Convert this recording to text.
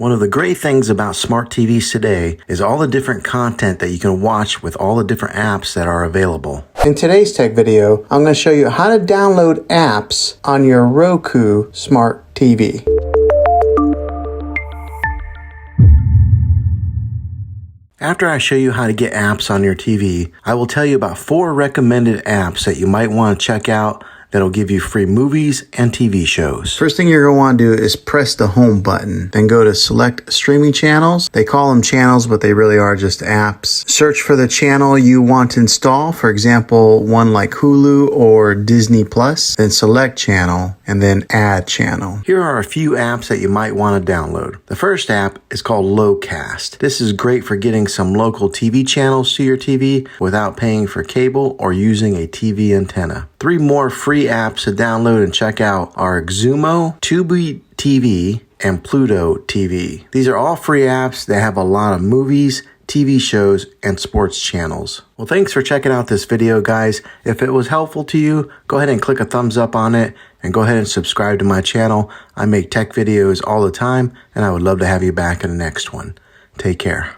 One of the great things about smart TVs today is all the different content that you can watch with all the different apps that are available. In today's tech video, I'm going to show you how to download apps on your Roku smart TV. After I show you how to get apps on your TV, I will tell you about 4 recommended apps that you might want to check out that'll give you free movies and TV shows. First thing you're going to want to do is press the home button. Then go to select streaming channels. They call them channels, but they really are just apps. Search for the channel you want to install. For example, one like Hulu or Disney Plus. Then select channel and then add channel. Here are a few apps that you might want to download. The first app is called Locast. This is great for getting some local TV channels to your TV without paying for cable or using a TV antenna. 3 more free apps to download and check out are Xumo, Tubi TV, and Pluto TV. These are all free apps that have a lot of movies, TV shows, and sports channels. Well, thanks for checking out this video, guys. If it was helpful to you, go ahead and click a thumbs up on it and go ahead and subscribe to my channel. I make tech videos all the time, and I would love to have you back in the next one. Take care.